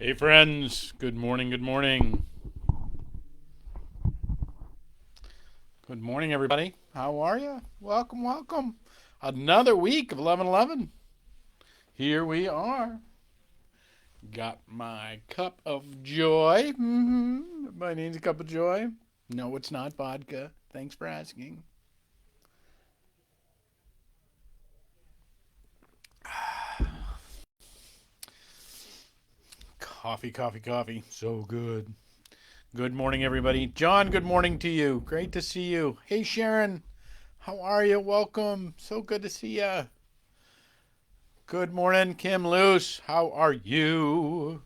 Hey friends, good morning, good morning. Good morning everybody. How are you? Welcome, welcome. Another week of 11:11. Here we are. Got my cup of joy. My name's a cup of joy. No, it's not vodka. Thanks for asking. Coffee, coffee, coffee. So good. Good morning everybody. John, good morning to you. Great to see you. Hey Sharon, how are you? Welcome. So good to see you. Good morning, Kim Luce. How are you?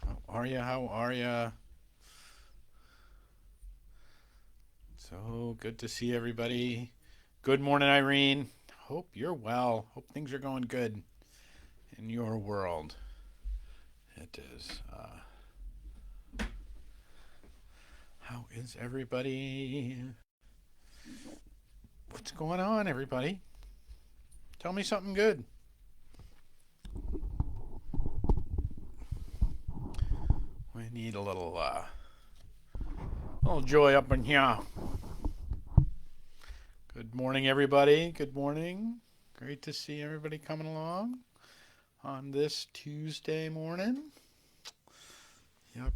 How are you? How are you? So good to see everybody. Good morning, Irene. Hope you're well. Hope things are going good in your world. It is. How is everybody? What's going on, everybody? Tell me something good. We need a little joy up in here. Good morning, everybody. Good morning. Great to see everybody coming along on this Tuesday morning. Yep.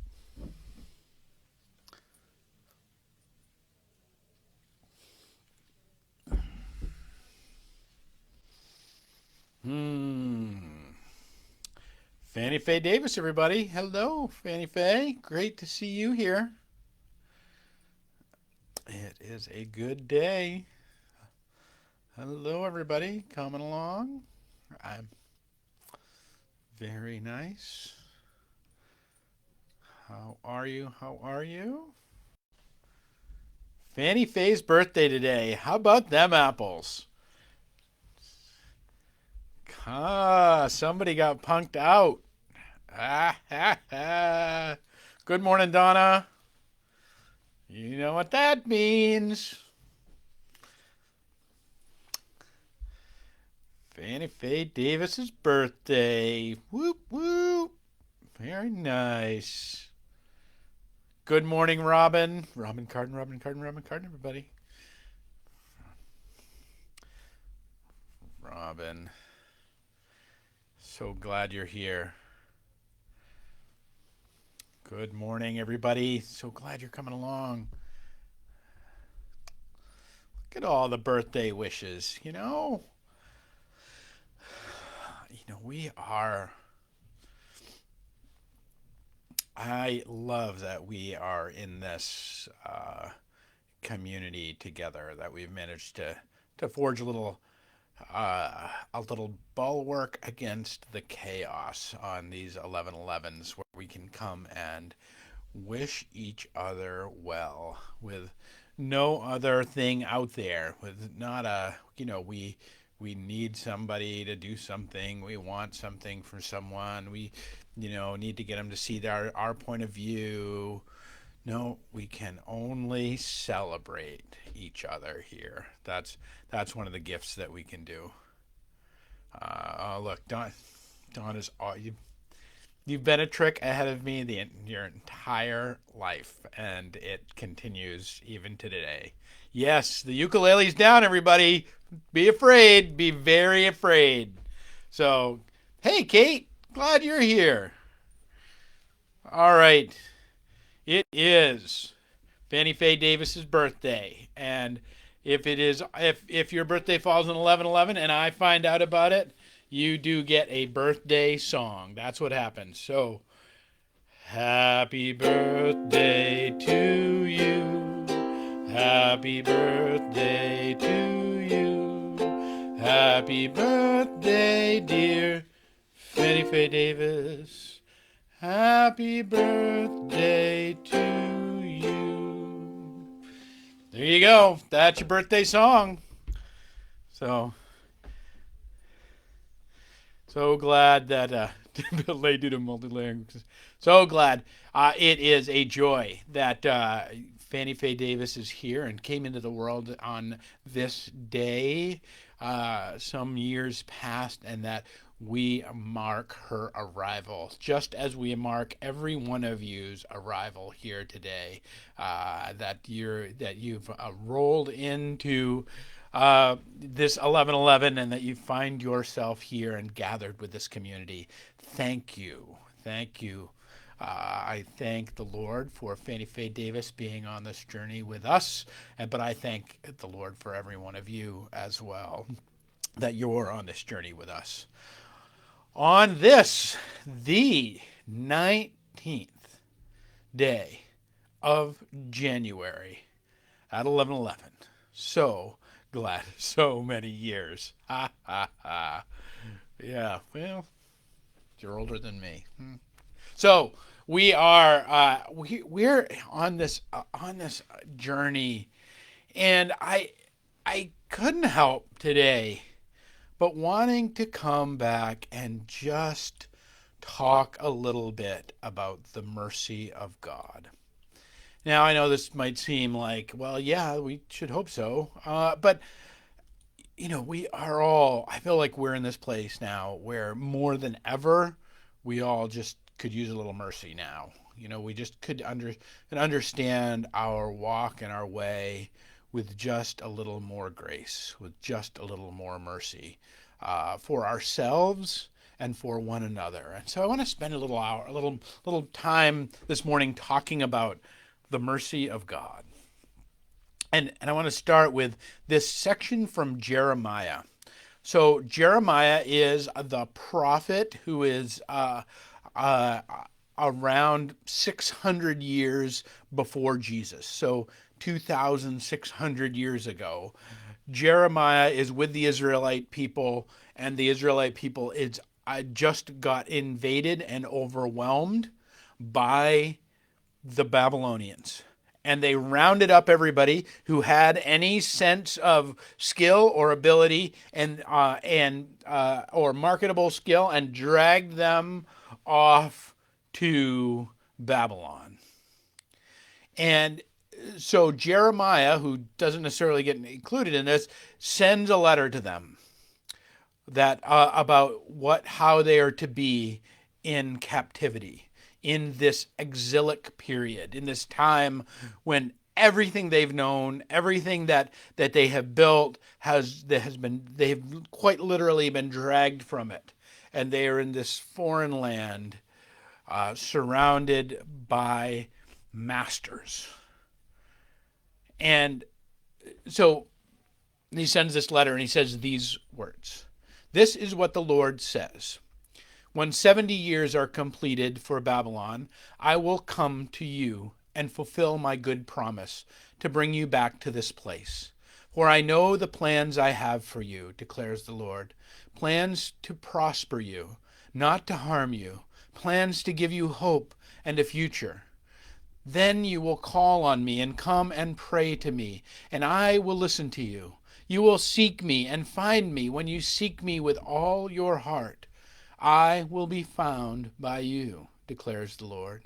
Fannie Faye Davis, everybody. Hello, Fannie Faye. Great to see you here. It is a good day. Hello, everybody. Coming along. I'm very nice. How are you? How are you? Fannie Faye's birthday today. How about them apples? Somebody got punked out. Ah, ha, ha. Good morning, Donna. You know what that means. Fannie Faye Davis's birthday. Whoop, whoop. Very nice. Good morning, Robin. Robin Carden, Robin Carden, Robin Carden, everybody. Robin. So glad you're here. Good morning, everybody. So glad you're coming along. Look at all the birthday wishes, you know? We are. I love that we are in this community together, that we've managed to forge a little bulwark against the chaos on these 11/11s, where we can come and wish each other well with no other thing out there, with not we need somebody to do something, we want something from someone, we need to get them to see our point of view. No, we can only celebrate each other here. That's one of the gifts that we can do. Oh, look, Don is all you've been a trick ahead of me your entire life, and it continues even to today. Yes, the ukulele's down, everybody. Be afraid. Be very afraid. So, hey, Kate, glad you're here. All right, it is Fannie Faye Davis's birthday, and if your birthday falls on 11/11 and I find out about it, you do get a birthday song. That's what happens. So, happy birthday to you. Happy birthday to you. Happy birthday, dear Fannie Faye Davis. Happy birthday to you. There you go. That's your birthday song. So glad that lay due to multi-layering. So glad. It is a joy that Fannie Faye Davis is here and came into the world on this day. some years past, and that we mark her arrival, just as we mark every one of you's arrival here today. You've rolled into this 11:11, and that you find yourself here and gathered with this community. Thank you, thank you. I thank the Lord for Fannie Faye Davis being on this journey with us, but I thank the Lord for every one of you as well, that you're on this journey with us. On this, the 19th day of January at 11:11. So glad, so many years. Ha ha ha. Yeah, well, you're older than me. So we're on this journey, and I couldn't help today but wanting to come back and just talk a little bit about the mercy of God. Now, I know this might seem like, well, yeah, we should hope so. But, we are all, I feel like we're in this place now where more than ever, we all just could use a little mercy now. We just could understand our walk and our way with just a little more grace, with just a little more mercy for ourselves and for one another. And so I want to spend a little time this morning talking about the mercy of God. And I want to start with this section from Jeremiah. So Jeremiah is the prophet who is around 600 years before Jesus. So 2,600 years ago. Jeremiah is with the Israelite people, and the Israelite people just got invaded and overwhelmed by the Babylonians. And they rounded up everybody who had any sense of skill or ability or marketable skill, and dragged them off to Babylon. And so Jeremiah, who doesn't necessarily get included in this, sends a letter to them that about how they are to be in captivity, in this exilic period, in this time when everything they've known, everything that they have built they have quite literally been dragged from it, and they are in this foreign land, surrounded by masters. And so he sends this letter, and he says these words. This is what the Lord says. When 70 years are completed for Babylon, I will come to you and fulfill my good promise to bring you back to this place. For I know the plans I have for you, declares the Lord. Plans to prosper you, not to harm you. Plans to give you hope and a future. Then you will call on me and come and pray to me, and I will listen to you. You will seek me and find me when you seek me with all your heart. I will be found by you, declares the Lord.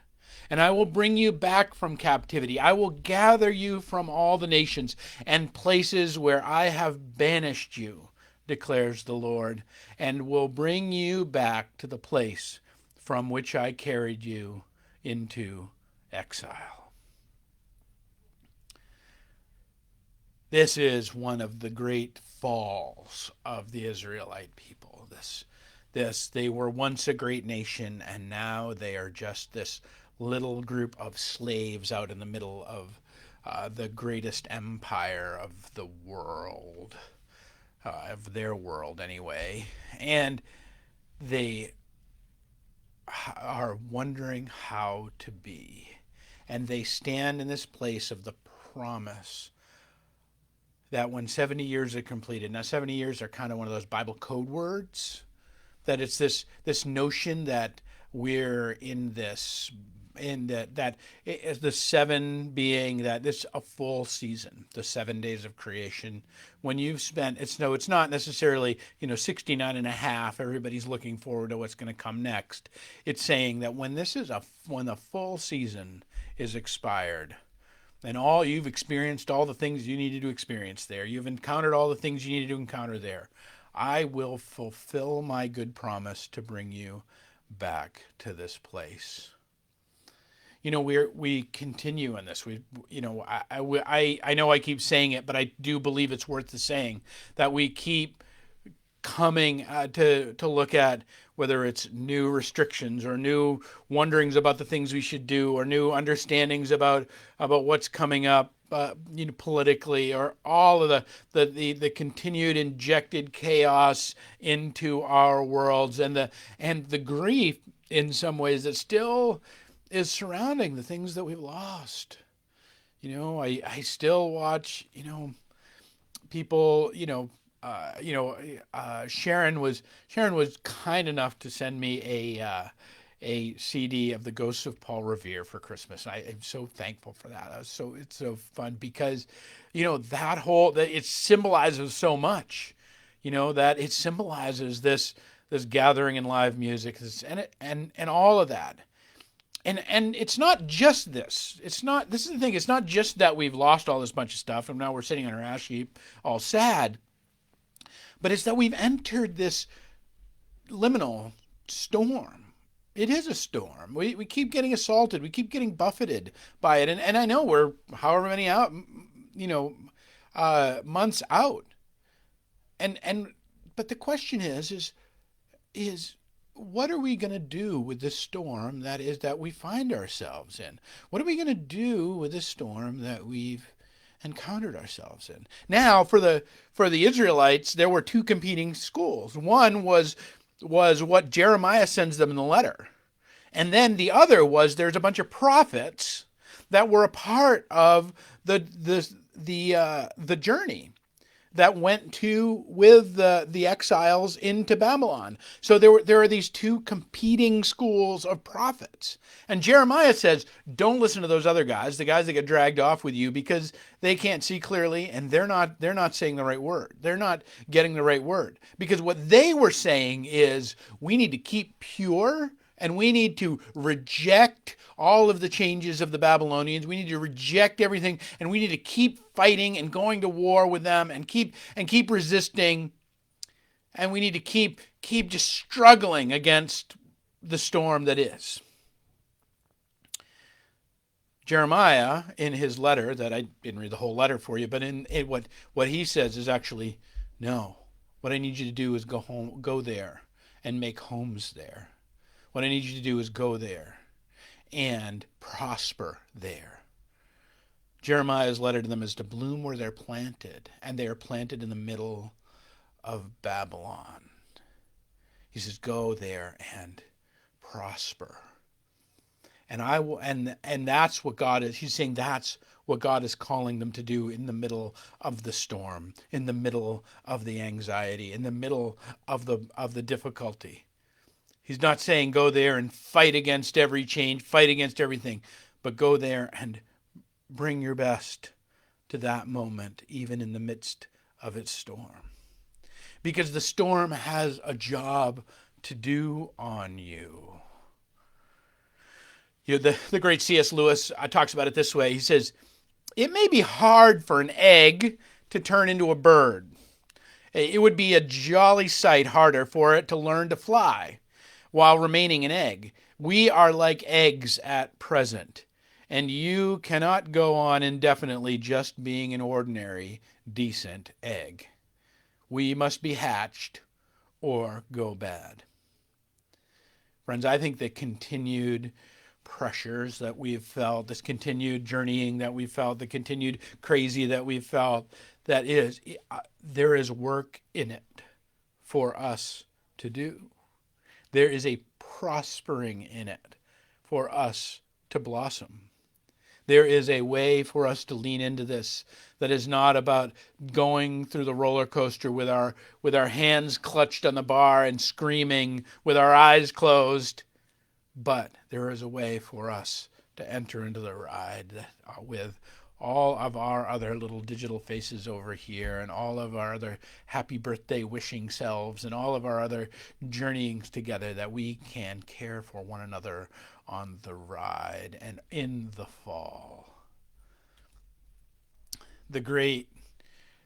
And I will bring you back from captivity. I will gather you from all the nations and places where I have banished you, declares the Lord, and will bring you back to the place from which I carried you into exile. This is one of the great falls of the Israelite people. They were once a great nation, and now they are just this little group of slaves out in the middle of the greatest empire of the world, of their world anyway. And they are wondering how to be. And they stand in this place of the promise that when 70 years are completed, now 70 years are kind of one of those Bible code words, that it's this notion that we're in this, that the seven being that this a full season, the 7 days of creation. When you've spent, it's not necessarily 69 and a half. Everybody's looking forward to what's going to come next. It's saying that when the full season is expired, And you've experienced all the things you needed to experience there. You've encountered all the things you needed to encounter there. I will fulfill my good promise to bring you back to this place. We continue in this. I know I keep saying it, but I do believe it's worth the saying that we keep coming to look at whether it's new restrictions or new wonderings about the things we should do or new understandings about what's coming up politically, or all of the continued injected chaos into our worlds, and the grief in some ways that still is surrounding the things that we've lost. I still watch, people, Sharon was kind enough to send me a CD of the Ghosts of Paul Revere for Christmas. I am so thankful for that. It's so fun because, that it symbolizes so much, that it symbolizes this gathering in live music, and all of that. And it's not just this. This is the thing. It's not just that we've lost all this bunch of stuff and now we're sitting on our ash heap all sad, but it's that we've entered this liminal storm. It is a storm. We keep getting assaulted. We keep getting buffeted by it. And I know we're however many months out. But the question is what are we going to do with this storm that we find ourselves in? What are we going to do with this storm that we've encountered ourselves in? Now, for the Israelites, there were two competing schools. One was what Jeremiah sends them in the letter, and then the other was there's a bunch of prophets that were a part of the journey that went with the exiles into Babylon. So there are these two competing schools of prophets. And Jeremiah says, don't listen to those other guys, the guys that get dragged off with you, because they can't see clearly and they're not saying the right word. They're not getting the right word. Because what they were saying is, we need to keep pure and we need to reject all of the changes of the Babylonians. We need to reject everything, and we need to keep fighting and going to war with them and keep resisting. And we need to keep just struggling against the storm that is. Jeremiah, in his letter, that I didn't read the whole letter for you, but in what he says is actually, no. What I need you to do is go there and make homes there. What I need you to do is go there and prosper there. Jeremiah's letter to them is to bloom where they're planted, and they are planted in the middle of Babylon. He says, go there and prosper. And I will, and that's what God is. He's saying that's what God is calling them to do in the middle of the storm, in the middle of the anxiety, in the middle of the difficulty. He's not saying go there and fight against every change, fight against everything, but go there and bring your best to that moment, even in the midst of its storm. Because the storm has a job to do on you. The great C.S. Lewis talks about it this way. He says, it may be hard for an egg to turn into a bird. It would be a jolly sight harder for it to learn to fly while remaining an egg. We are like eggs at present, and you cannot go on indefinitely just being an ordinary, decent egg. We must be hatched or go bad. Friends, I think the continued pressures that we've felt, this continued journeying that we've felt, the continued crazy that we've felt, there is work in it for us to do. There is a prospering in it for us to blossom. There is a way for us to lean into this that is not about going through the roller coaster with our hands clutched on the bar and screaming with our eyes closed, but there is a way for us to enter into the ride with all of our other little digital faces over here, and all of our other happy birthday wishing selves, and all of our other journeyings together, that we can care for one another on the ride and in the fall. The great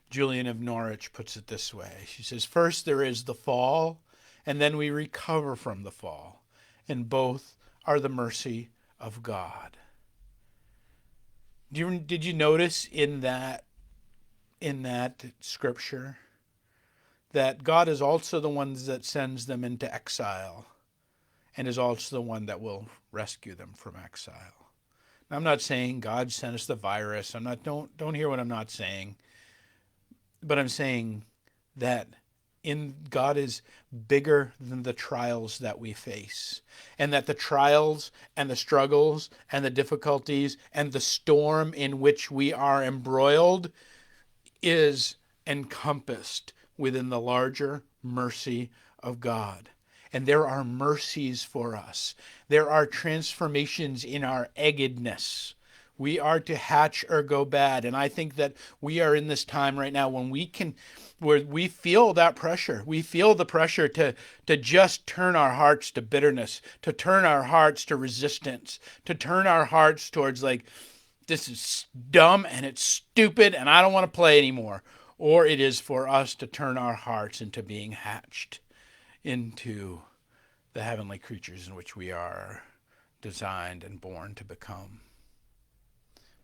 Julian of Norwich puts it this way. She says, first there is the fall, and then we recover from the fall. And both are the mercy of God. Did you notice in that scripture that God is also the one that sends them into exile and is also the one that will rescue them from exile? Now, I'm not saying God sent us the virus. Don't hear what I'm not saying. But I'm saying that God is bigger than the trials that we face, and that the trials and the struggles and the difficulties and the storm in which we are embroiled is encompassed within the larger mercy of God. And there are mercies for us. There are transformations in our eggedness. We are to hatch or go bad. And I think that we are in this time right now where we feel that pressure. We feel the pressure to just turn our hearts to bitterness, to turn our hearts to resistance, to turn our hearts towards like, this is dumb and it's stupid and I don't want to play anymore. Or it is for us to turn our hearts into being hatched into the heavenly creatures in which we are designed and born to become.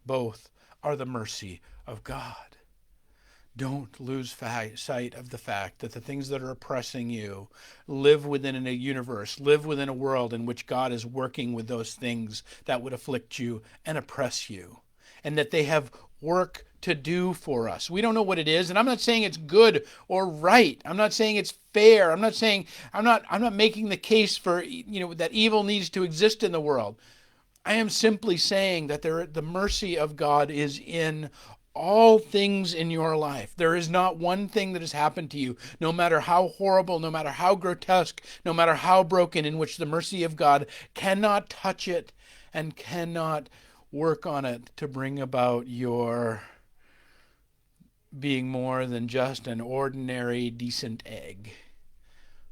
Both are the mercy of God. Don't lose sight of the fact that the things that are oppressing you live within a universe, live within a world in which God is working with those things that would afflict you and oppress you, and that they have work to do for us. We don't know what it is, and I'm not saying it's good or right. I'm not saying it's fair. I'm not making the case for that evil needs to exist in the world. I am simply saying that the mercy of God is in all things in your life. There is not one thing that has happened to you, no matter how horrible, no matter how grotesque, no matter how broken, in which the mercy of God cannot touch it and cannot work on it to bring about your being more than just an ordinary, decent egg,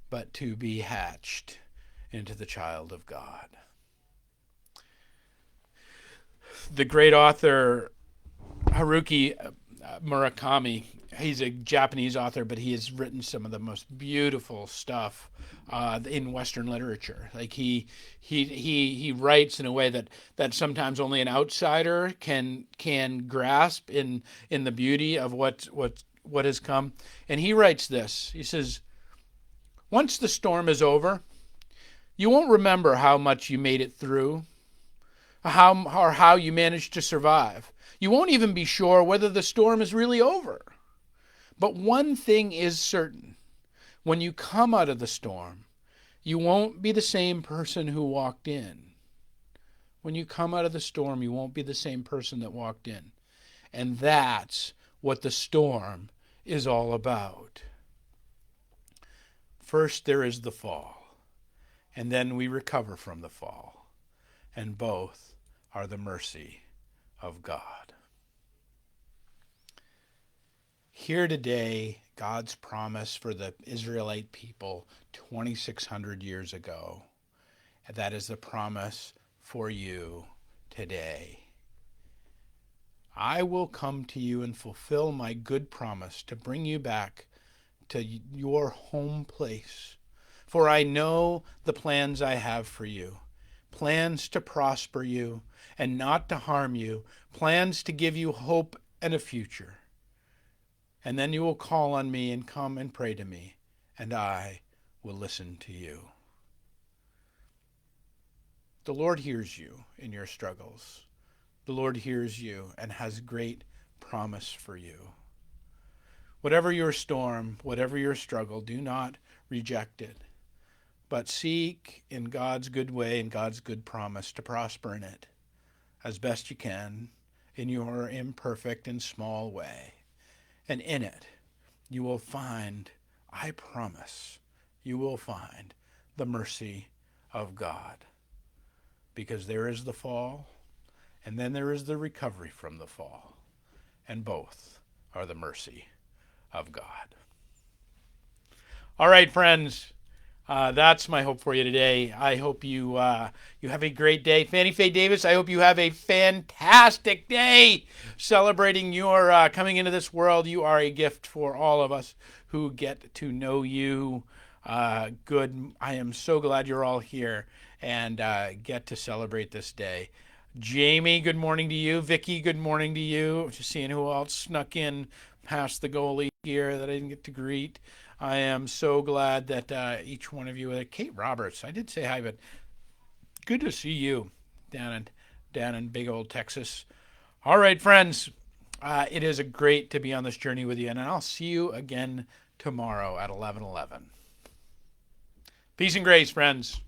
but to be hatched into the child of God. The great author Haruki Murakami, he's a Japanese author, but he has written some of the most beautiful stuff in Western literature. Like he writes in a way that sometimes only an outsider can grasp in the beauty of what has come. And he writes this. He says, "Once the storm is over, you won't remember how much you made it through, how you managed to survive. You won't even be sure whether the storm is really over. But one thing is certain. When you come out of the storm, you won't be the same person who walked in. When you come out of the storm, you won't be the same person that walked in. And that's what the storm is all about. First, there is the fall, and then we recover from the fall. And both are the mercy of God." Hear today God's promise for the Israelite people 2,600 years ago. And that is the promise for you today. "I will come to you and fulfill my good promise to bring you back to your home place. For I know the plans I have for you. Plans to prosper you and not to harm you. Plans to give you hope and a future. And then you will call on me and come and pray to me, and I will listen to you." The Lord hears you in your struggles. The Lord hears you and has great promise for you. Whatever your storm, whatever your struggle, do not reject it, but seek in God's good way and God's good promise to prosper in it as best you can in your imperfect and small way. And in it, you will find, I promise, you will find the mercy of God. Because there is the fall, and then there is the recovery from the fall. And both are the mercy of God. All right, friends, That's my hope for you today. I hope you have a great day. Fannie Faye Davis, I hope you have a fantastic day celebrating your coming into this world. You are a gift for all of us who get to know you. Good. I am so glad you're all here and get to celebrate this day. Jamie, good morning to you. Vicky, good morning to you. Just seeing who else snuck in past the goalie here that I didn't get to greet. I am so glad that each one of you, Kate Roberts, I did say hi, but good to see you down in big old Texas. All right, friends, it is great to be on this journey with you, and I'll see you again tomorrow at 11:11. Peace and grace, friends.